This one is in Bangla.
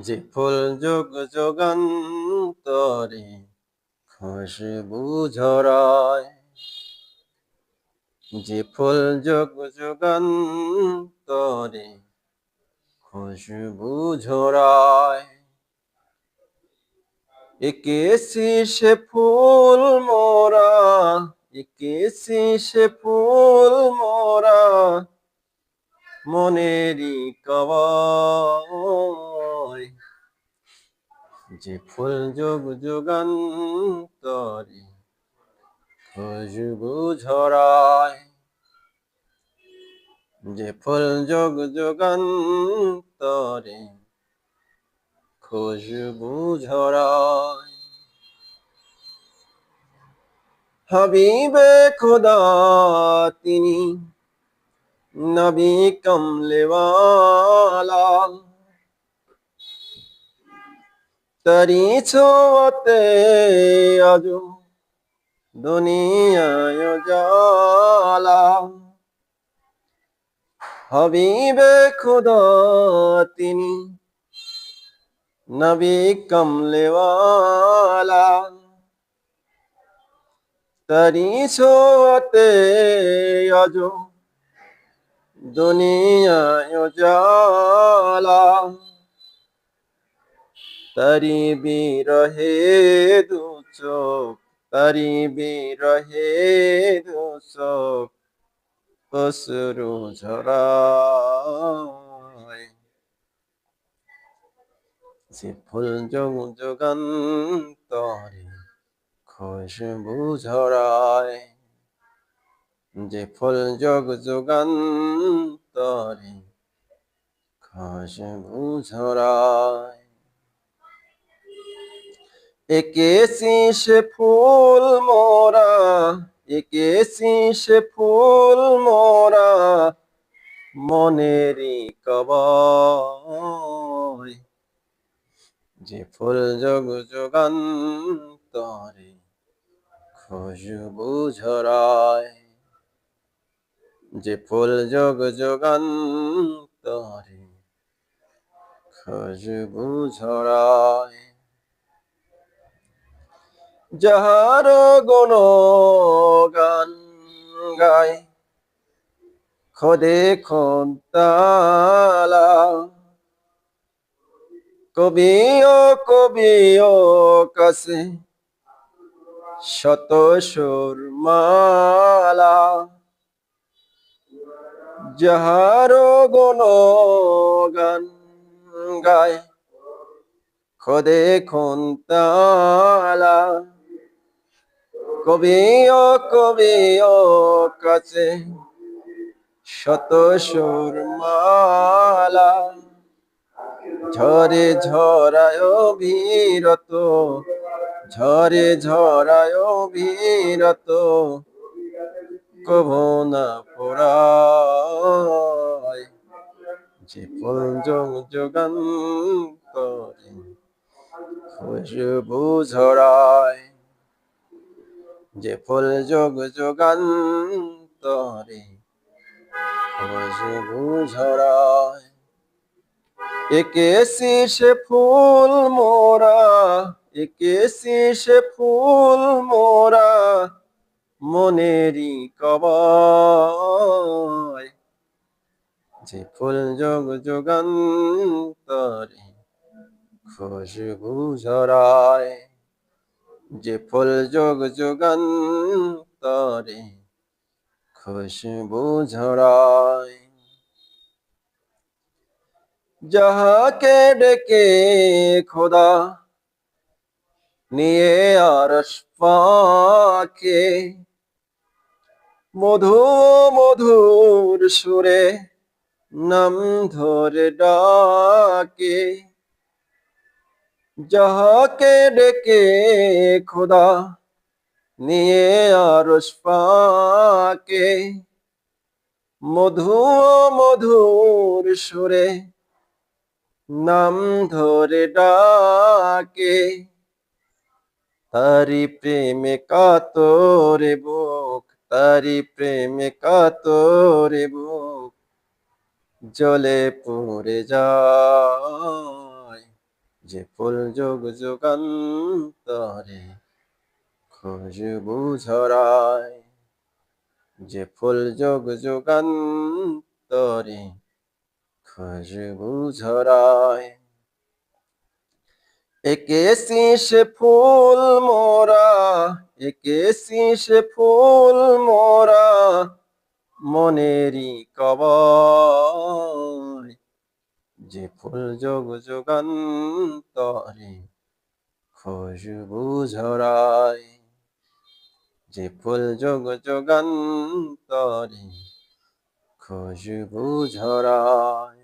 যে ফুল যোগ যোগান্তরে খুশবু ঝরায়, যে ফুল যোগ যোগান্তরে খুশবু ঝরায়, এঁকেছি সে ফুল মোরা, এঁকেছি সে ফুল মোরা মনেরই কাবায়। যে ফুল যোগ যোগান্তরে খুশবু ঝরায়, যে ফুল যোগ যোগান্তরে খুশবু ঝরায়। হাবিবে খোদা তিনি, নবী কমলেওয়ালা, তারি ছোঁয়াতে আজো দুনিয়ায় উজালা। হাবিবে খোদা তিনি, নবী কমলেওয়ালা, তারি ছোঁয়াতে আজো দুনিয়ায় উজালা। তারি বিরহে দু চোখ, তারি বিরহে দু চোখ অশ্রু ঝরায়। যে ফুল যোগ যোগান্তরে খুশবু ঝরায়, যে ফুল যোগ যোগান্তরে খুশবু ঝরায়। এঁকেছি সে ফুল মোরা, এঁকেছি সে ফুল মোরা মনেরই কাবায়। যে ফুল যোগ যোগান্তরে খুশবু ঝরায়, যে ফুল যোগ যোগান্তরে খুশবু ঝরায়। যাহার গুণগান গায় খোদে খোদালা, কবি ও কাছে শত সুর মালা। যাহার গুণগান গায় খোদে খোদালা, কবি ও কাছে শত সুর মালা। ঝরে ঝরায় বিরত, ঝরে ঝরায় বিরত কভু না পোড়ায়। যে ফুল যোগ যোগান্তরে খুশবু ঝরায়, যে ফুল যোগ যোগান্তরে খুশবু ঝরায়। এঁকেছি সে ফুল মোরা, এঁকেছি সে ফুল মোরা মনেরই কাবায়। যে ফুল যোগ যোগান্তরে খুশবু ঝরায়, যে ফুল যোগ যোগান্তরে খুশবু ঝরায়। যাহাকে ডেকে খোদা নিয়ে আরশ পাকে, মধু মধুর সুরে নাম ধরে ডাকে। যাহাকে ডেকে খোদা নিয়ে আরশ পাকে, মধু মধুর সুরে নাম ধরে ডাকে। তারি প্রেমে কাতরে বুক, তারি প্রেমে কাতরে বুক জ্বলে পুড়ে যায়। যে ফুল যোগ যুগান্তরে খুশবু ঝরায়, যে ফুল যোগ যুগান্তরে খুশবু ঝরায়। এঁকেছি সে ফুল মোরা, এঁকেছি সে ফুল মোরা মনেরই কবায়, যে ফুল যোগ যুগান্তরে খুশবু ঝরায়, যে ফুল যোগ যুগান্তরে খুশবু ঝরায়।